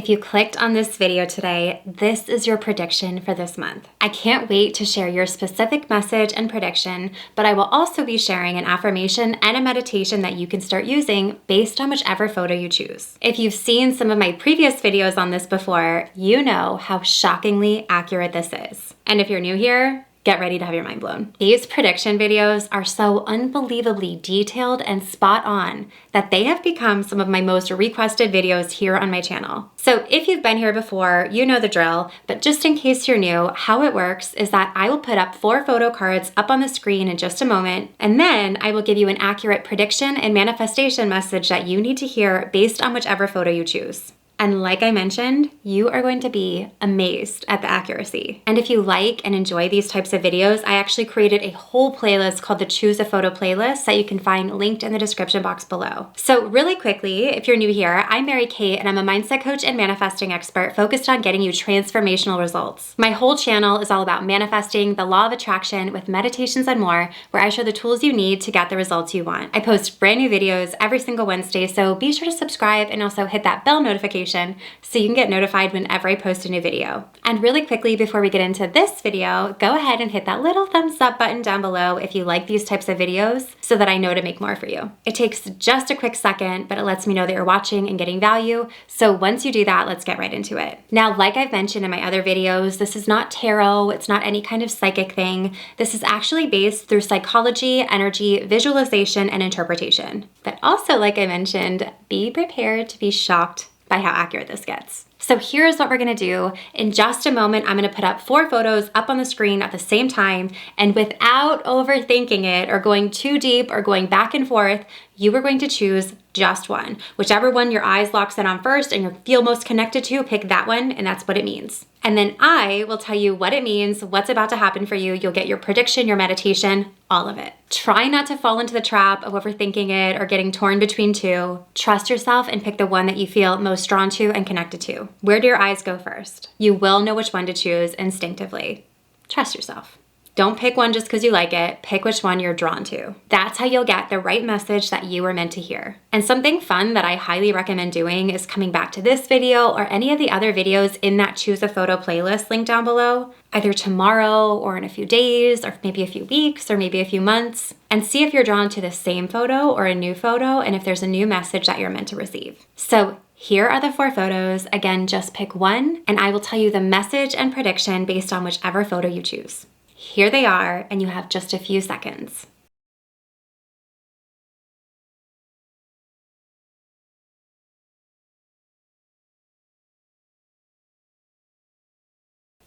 If you clicked on this video today, this is your prediction for this month. I can't wait to share your specific message and prediction, but I will also be sharing an affirmation and a meditation that you can start using based on whichever photo you choose. If you've seen some of my previous videos on this before, you know how shockingly accurate this is. And if you're new here, get ready to have your mind blown. These prediction videos are so unbelievably detailed and spot on that they have become some of my most requested videos here on my channel. So if you've been here before, you know the drill, but just in case you're new, how it works is that I will put up 4 photo cards up on the screen in just a moment, and then I will give you an accurate prediction and manifestation message that you need to hear based on whichever photo you choose. And like I mentioned, you are going to be amazed at the accuracy. And if you like and enjoy these types of videos, I actually created a whole playlist called the Choose a Photo playlist that you can find linked in the description box below. So really quickly, if you're new here, I'm Mary Kate and I'm a mindset coach and manifesting expert focused on getting you transformational results. My whole channel is all about manifesting, the law of attraction with meditations and more, where I show the tools you need to get the results you want. I post brand new videos every single Wednesday, so be sure to subscribe and also hit that bell notification so you can get notified whenever I post a new video. And really quickly, before we get into this video, go ahead and hit that little thumbs up button down below if you like these types of videos so that I know to make more for you. It takes just a quick second, but it lets me know that you're watching and getting value. So once you do that, let's get right into it. Now, like I've mentioned in my other videos, this is not tarot, it's not any kind of psychic thing. This is actually based through psychology, energy, visualization, and interpretation. But also, like I mentioned, be prepared to be shocked by how accurate this gets. So here's what we're gonna do. In just a moment, I'm gonna put up 4 photos up on the screen at the same time, and without overthinking it or going too deep or going back and forth, you are going to choose just one. Whichever one your eyes locks in on first and you feel most connected to, pick that one, and that's what it means. And then I will tell you what it means, what's about to happen for you. You'll get your prediction, your meditation, all of it. Try not to fall into the trap of overthinking it or getting torn between two. Trust yourself and pick the one that you feel most drawn to and connected to. Where do your eyes go first? You will know which one to choose instinctively. Trust yourself. Don't pick one just because you like it. Pick which one you're drawn to. That's how you'll get the right message that you were meant to hear. And something fun that I highly recommend doing is coming back to this video or any of the other videos in that Choose a Photo playlist link down below, either tomorrow or in a few days or maybe a few weeks or maybe a few months, and see if you're drawn to the same photo or a new photo and if there's a new message that you're meant to receive. So here are the 4 photos. Again, just pick one and I will tell you the message and prediction based on whichever photo you choose. Here they are, and you have just a few seconds.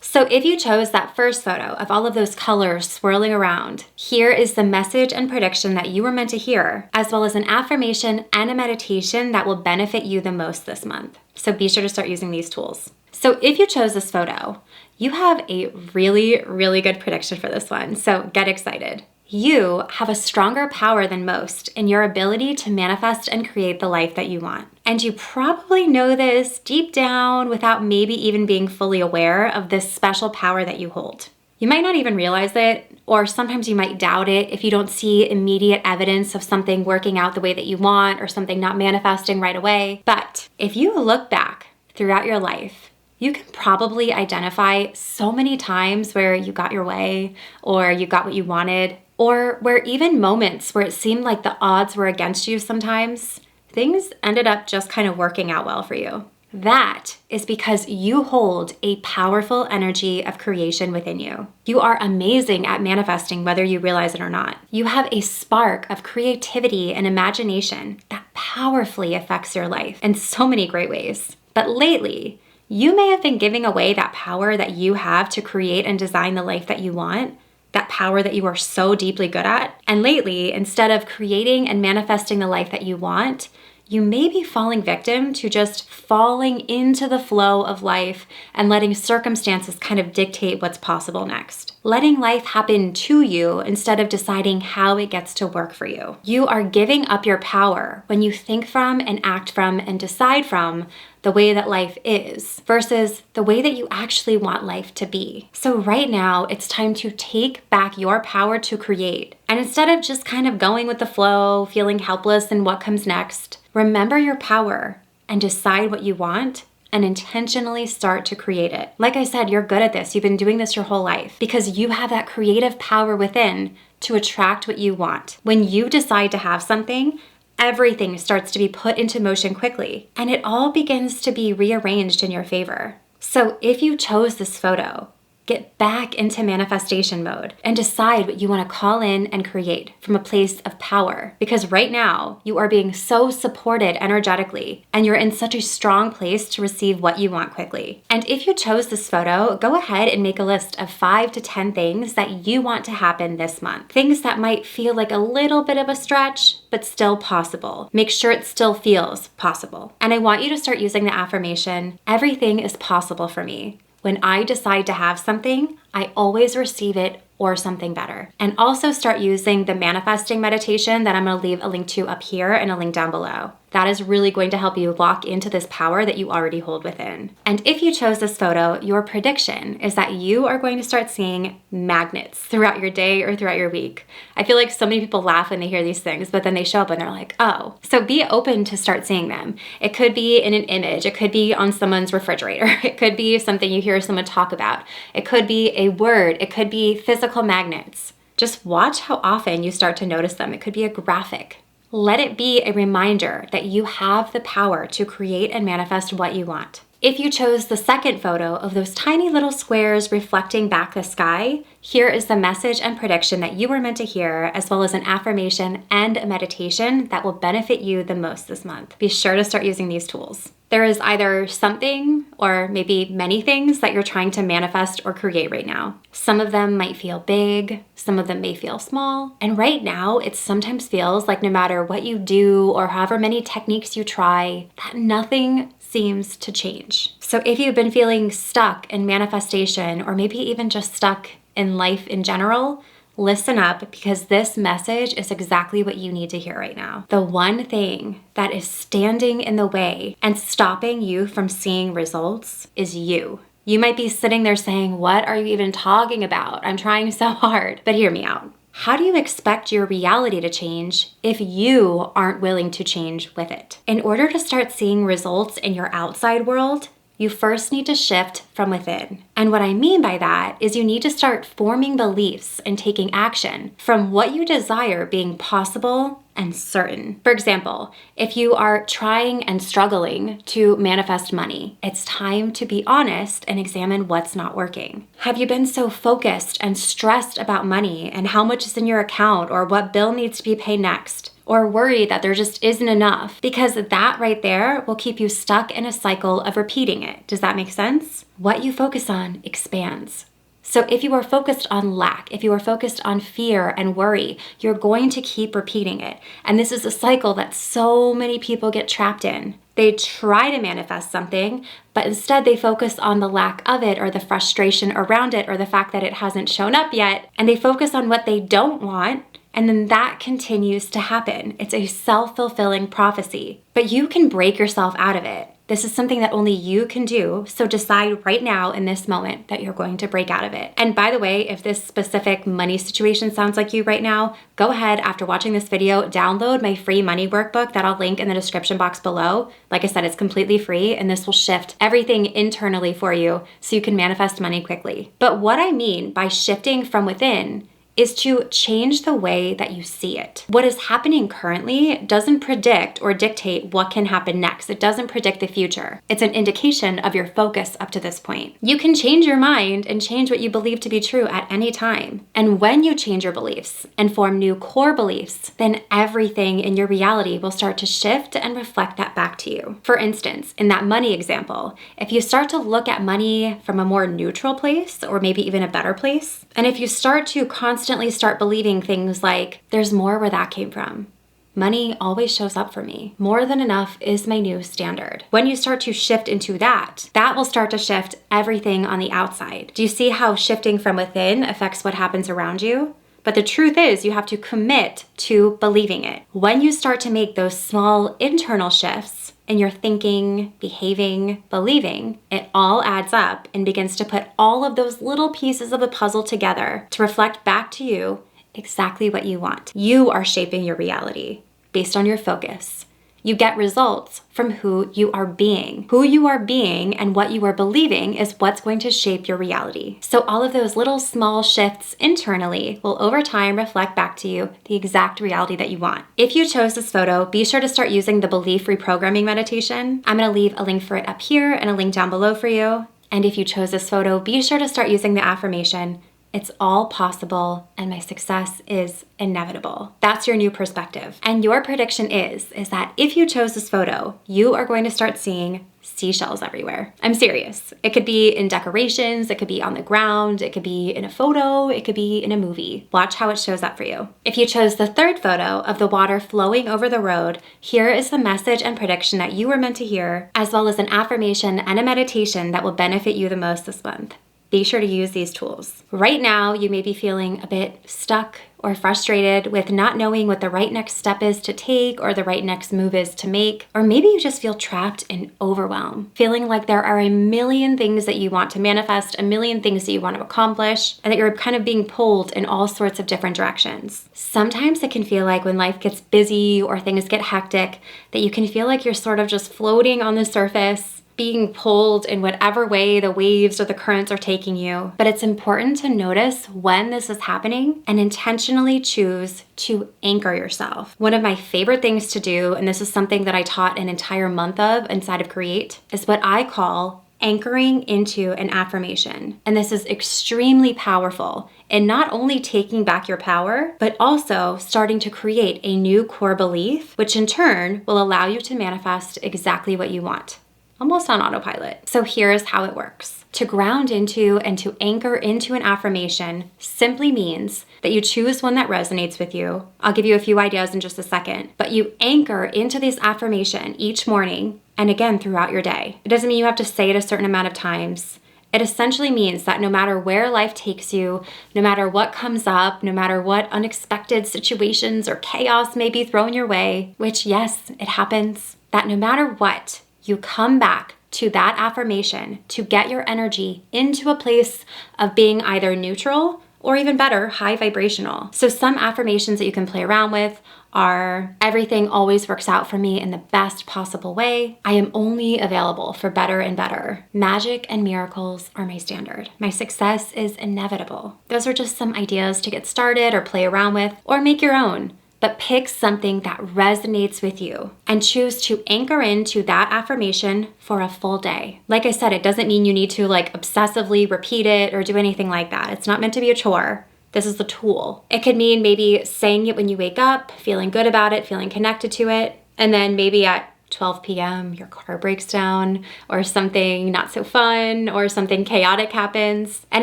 So if you chose that first photo of all of those colors swirling around, here is the message and prediction that you were meant to hear, as well as an affirmation and a meditation that will benefit you the most this month. So be sure to start using these tools. So if you chose this photo, you have a really, really good prediction for this one, so get excited. You have a stronger power than most in your ability to manifest and create the life that you want. And you probably know this deep down without maybe even being fully aware of this special power that you hold. You might not even realize it, or sometimes you might doubt it if you don't see immediate evidence of something working out the way that you want or something not manifesting right away. But if you look back throughout your life, you can probably identify so many times where you got your way or you got what you wanted, or where even moments where it seemed like the odds were against you sometimes, things ended up just kind of working out well for you. That is because you hold a powerful energy of creation within you. You are amazing at manifesting whether you realize it or not. You have a spark of creativity and imagination that powerfully affects your life in so many great ways. But lately, you may have been giving away that power that you have to create and design the life that you want, that power that you are so deeply good at. And lately, instead of creating and manifesting the life that you want, you may be falling victim to just falling into the flow of life and letting circumstances kind of dictate what's possible next. Letting life happen to you instead of deciding how it gets to work for you. You are giving up your power when you think from and act from and decide from the way that life is versus the way that you actually want life to be. So right now, it's time to take back your power to create. And instead of just kind of going with the flow, feeling helpless in what comes next, remember your power and decide what you want and intentionally start to create it. Like I said, you're good at this. You've been doing this your whole life because you have that creative power within to attract what you want. When you decide to have something, everything starts to be put into motion quickly, and it all begins to be rearranged in your favor. So if you chose this photo, get back into manifestation mode and decide what you want to call in and create from a place of power. Because right now, you are being so supported energetically, and you're in such a strong place to receive what you want quickly. And if you chose this photo, go ahead and make a list of 5 to 10 things that you want to happen this month. Things that might feel like a little bit of a stretch, but still possible. Make sure it still feels possible. And I want you to start using the affirmation, everything is possible for me. When I decide to have something, I always receive it or something better. And also start using the manifesting meditation that I'm going to leave a link to up here and a link down below. That is really going to help you lock into this power that you already hold within. And if you chose this photo, your prediction is that you are going to start seeing magnets throughout your day or throughout your week. I feel like so many people laugh when they hear these things, but then they show up and they're like, oh. So be open to start seeing them. It could be in an image. It could be on someone's refrigerator. It could be something you hear someone talk about. It could be a word. It could be physical magnets. Just watch how often you start to notice them. It could be a graphic. Let it be a reminder that you have the power to create and manifest what you want. If you chose the second photo of those tiny little squares reflecting back the sky, here is the message and prediction that you were meant to hear, as well as an affirmation and a meditation that will benefit you the most this month. Be sure to start using these tools. There is either something or maybe many things that you're trying to manifest or create right now. Some of them might feel big, some of them may feel small. And right now, it sometimes feels like no matter what you do or however many techniques you try, that nothing seems to change. So if you've been feeling stuck in manifestation, or maybe even just stuck in life in general, listen up, because this message is exactly what you need to hear right now. The one thing that is standing in the way and stopping you from seeing results is you. You might be sitting there saying, what are you even talking about? I'm trying so hard. But hear me out. How do you expect your reality to change if you aren't willing to change with it? In order to start seeing results in your outside world, you first need to shift from within. And what I mean by that is you need to start forming beliefs and taking action from what you desire being possible and certain. For example, if you are trying and struggling to manifest money, it's time to be honest and examine what's not working. Have you been so focused and stressed about money and how much is in your account or what bill needs to be paid next? Or worried that there just isn't enough? Because that right there will keep you stuck in a cycle of repeating it. Does that make sense? What you focus on expands. So if you are focused on lack, if you are focused on fear and worry, you're going to keep repeating it. And this is a cycle that so many people get trapped in. They try to manifest something, but instead they focus on the lack of it or the frustration around it or the fact that it hasn't shown up yet. And they focus on what they don't want. And then that continues to happen. It's a self-fulfilling prophecy. But you can break yourself out of it. This is something that only you can do. So decide right now in this moment that you're going to break out of it. And by the way, if this specific money situation sounds like you right now, go ahead after watching this video, download my free money workbook that I'll link in the description box below. Like I said, it's completely free, and this will shift everything internally for you so you can manifest money quickly. But what I mean by shifting from within is to change the way that you see it. What is happening currently doesn't predict or dictate what can happen next. It doesn't predict the future. It's an indication of your focus up to this point. You can change your mind and change what you believe to be true at any time. And when you change your beliefs and form new core beliefs, then everything in your reality will start to shift and reflect that back to you. For instance, in that money example, if you start to look at money from a more neutral place, or maybe even a better place, and if you start to constantly start believing things like, there's more where that came from. Money always shows up for me. More than enough is my new standard. When you start to shift into that, that will start to shift everything on the outside. Do you see how shifting from within affects what happens around you? But the truth is, you have to commit to believing it. When you start to make those small internal shifts in your thinking, behaving, believing, it all adds up and begins to put all of those little pieces of the puzzle together to reflect back to you exactly what you want. You are shaping your reality based on your focus. You get results from who you are being. Who you are being and what you are believing is what's going to shape your reality. So all of those little small shifts internally will over time reflect back to you the exact reality that you want. If you chose this photo, be sure to start using the belief reprogramming meditation. I'm going to leave a link for it up here and a link down below for you. And if you chose this photo, be sure to start using the affirmation, "It's all possible and my success is inevitable." That's your new perspective. And your prediction is that if you chose this photo, you are going to start seeing seashells everywhere. I'm serious. It could be in decorations, it could be on the ground, it could be in a photo, it could be in a movie. Watch how it shows up for you. If you chose the third photo of the water flowing over the road, here is the message and prediction that you were meant to hear, as well as an affirmation and a meditation that will benefit you the most this month. Be sure to use these tools. Right now, you may be feeling a bit stuck or frustrated with not knowing what the right next step is to take or the right next move is to make. Or maybe you just feel trapped in overwhelm, feeling like there are a million things that you want to manifest, a million things that you want to accomplish, and that you're kind of being pulled in all sorts of different directions. Sometimes it can feel like when life gets busy or things get hectic, that you can feel like you're sort of just floating on the surface, being pulled in whatever way the waves or the currents are taking you. But it's important to notice when this is happening and intentionally choose to anchor yourself. One of my favorite things to do, and this is something that I taught an entire month of inside of Create, is what I call anchoring into an affirmation. And this is extremely powerful in not only taking back your power, but also starting to create a new core belief, which in turn will allow you to manifest exactly what you want. Almost on autopilot. So here's how it works. To ground into and to anchor into an affirmation simply means that you choose one that resonates with you. I'll give you a few ideas in just a second, but you anchor into this affirmation each morning and again throughout your day. It doesn't mean you have to say it a certain amount of times. It essentially means that no matter where life takes you, no matter what comes up, no matter what unexpected situations or chaos may be thrown your way, which yes, it happens, that no matter what, you come back to that affirmation to get your energy into a place of being either neutral or even better, high vibrational. So some affirmations that you can play around with are, "Everything always works out for me in the best possible way. I am only available for better and better. Magic and miracles are my standard. My success is inevitable." Those are just some ideas to get started or play around with or make your own. But pick something that resonates with you and choose to anchor into that affirmation for a full day. Like I said, it doesn't mean you need to obsessively repeat it or do anything like that. It's not meant to be a chore. This is the tool. It could mean maybe saying it when you wake up, feeling good about it, feeling connected to it, and then maybe at 12 p.m. your car breaks down or something not so fun or something chaotic happens. And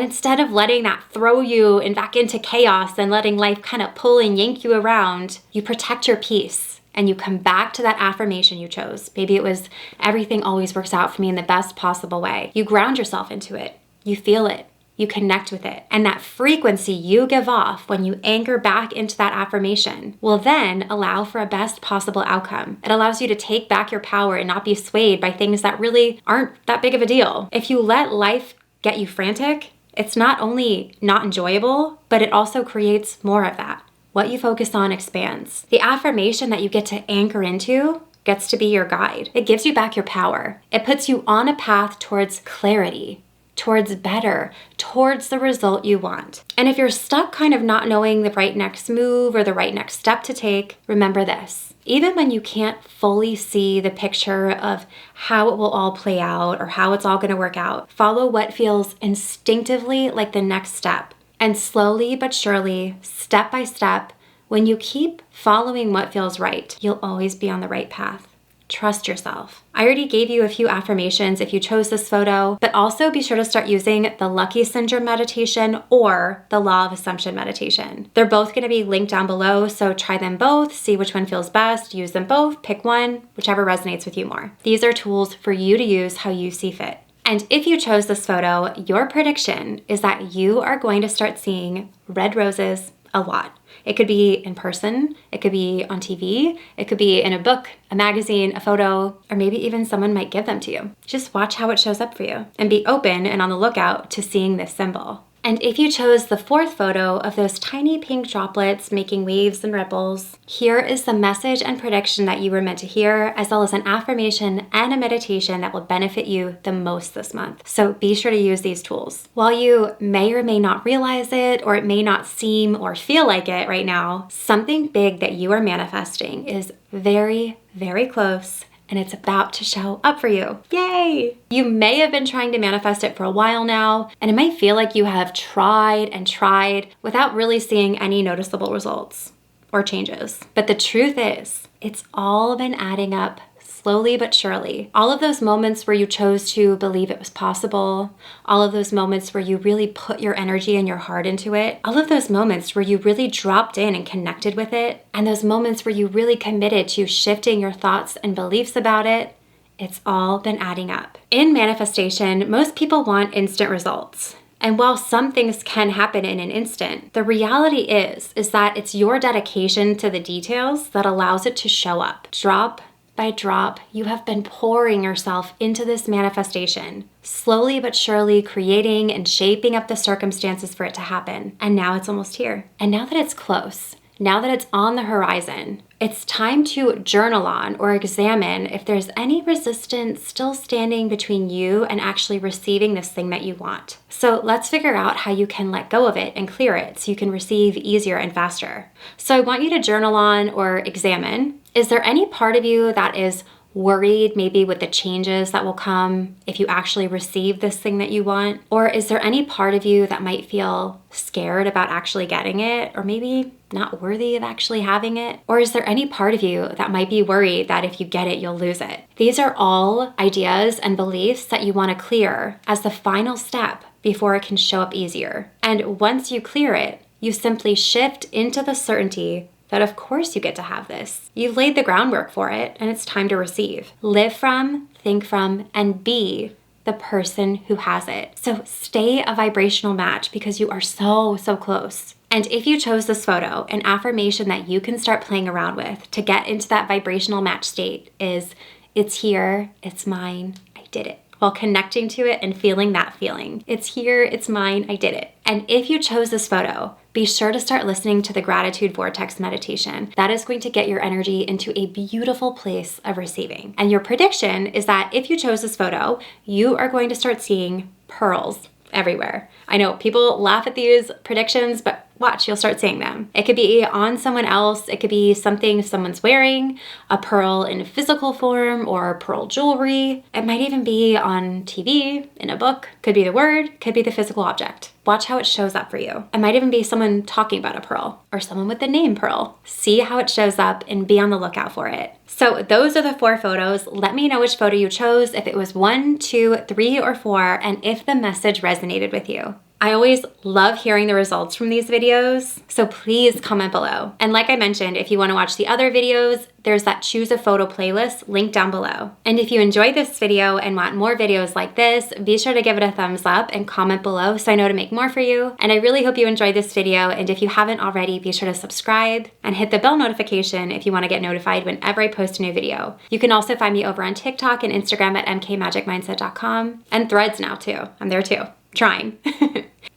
instead of letting that throw you back into chaos and letting life kind of pull and yank you around, you protect your peace and you come back to that affirmation you chose. Maybe it was, "Everything always works out for me in the best possible way." You ground yourself into it. You feel it. You connect with it. And that frequency you give off when you anchor back into that affirmation will then allow for a best possible outcome. It allows you to take back your power and not be swayed by things that really aren't that big of a deal. If you let life get you frantic, it's not only not enjoyable, but it also creates more of that. What you focus on expands. The affirmation that you get to anchor into gets to be your guide. It gives you back your power. It puts you on a path towards clarity, towards better, towards the result you want. And if you're stuck kind of not knowing the right next move or the right next step to take, remember this. Even when you can't fully see the picture of how it will all play out or how it's all going to work out, follow what feels instinctively like the next step. And slowly but surely, step by step, when you keep following what feels right, you'll always be on the right path. Trust yourself. I already gave you a few affirmations if you chose this photo, but also be sure to start using the Lucky Syndrome meditation or the Law of Assumption meditation. They're both going to be linked down below, so try them both, see which one feels best, use them both, pick one, whichever resonates with you more. These are tools for you to use how you see fit. And if you chose this photo, your prediction is that you are going to start seeing red roses a lot. It could be in person, it could be on TV, it could be in a book, a magazine, a photo, or maybe even someone might give them to you. Just watch how it shows up for you and be open and on the lookout to seeing this symbol. And if you chose the fourth photo of those tiny pink droplets making waves and ripples, here is the message and prediction that you were meant to hear, as well as an affirmation and a meditation that will benefit you the most this month. So be sure to use these tools. While you may or may not realize it, or it may not seem or feel like it right now, something big that you are manifesting is very, very close, and it's about to show up for you. Yay! You may have been trying to manifest it for a while now, and it might feel like you have tried and tried without really seeing any noticeable results or changes. But the truth is, it's all been adding up slowly but surely. All of those moments where you chose to believe it was possible, all of those moments where you really put your energy and your heart into it, all of those moments where you really dropped in and connected with it, and those moments where you really committed to shifting your thoughts and beliefs about it, it's all been adding up. In manifestation, most people want instant results. And while some things can happen in an instant, the reality is that it's your dedication to the details that allows it to show up. Drop by drop, you have been pouring yourself into this manifestation, slowly but surely creating and shaping up the circumstances for it to happen. And now it's almost here. And now that it's close, now that it's on the horizon, it's time to journal on or examine if there's any resistance still standing between you and actually receiving this thing that you want. So let's figure out how you can let go of it and clear it so you can receive easier and faster. So I want you to journal on or examine, is there any part of you that is worried maybe with the changes that will come if you actually receive this thing that you want? Or is there any part of you that might feel scared about actually getting it, or maybe not worthy of actually having it? Or is there any part of you that might be worried that if you get it, you'll lose it? These are all ideas and beliefs that you want to clear as the final step before it can show up easier. And once you clear it, you simply shift into the certainty that of course you get to have this. You've laid the groundwork for it, and it's time to receive. Live from, think from, and be the person who has it. So stay a vibrational match because you are so, so close. And if you chose this photo, an affirmation that you can start playing around with to get into that vibrational match state is, it's here, it's mine, I did it. While connecting to it and feeling that feeling. It's here, it's mine, I did it. And if you chose this photo, be sure to start listening to the Gratitude Vortex meditation. That is going to get your energy into a beautiful place of receiving. And your prediction is that if you chose this photo, you are going to start seeing pearls everywhere. I know people laugh at these predictions, but watch, you'll start seeing them. It could be on someone else. It could be something someone's wearing, a pearl in physical form or pearl jewelry. It might even be on TV, in a book. Could be the word, could be the physical object. Watch how it shows up for you. It might even be someone talking about a pearl or someone with the name Pearl. See how it shows up and be on the lookout for it. So those are the 4 photos. Let me know which photo you chose, if it was 1, 2, 3, or 4, and if the message resonated with you. I always love hearing the results from these videos, so please comment below. And like I mentioned, if you want to watch the other videos, there's that Choose a Photo playlist linked down below. And if you enjoyed this video and want more videos like this, be sure to give it a thumbs up and comment below so I know to make more for you. And I really hope you enjoyed this video, and if you haven't already, be sure to subscribe and hit the bell notification if you want to get notified whenever I post a new video. You can also find me over on TikTok and Instagram at mkmagicmindset.com, and Threads now too. I'm there too, trying.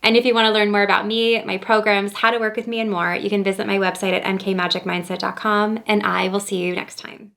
And if you want to learn more about me, my programs, how to work with me, and more, you can visit my website at mkmagicmindset.com, and I will see you next time.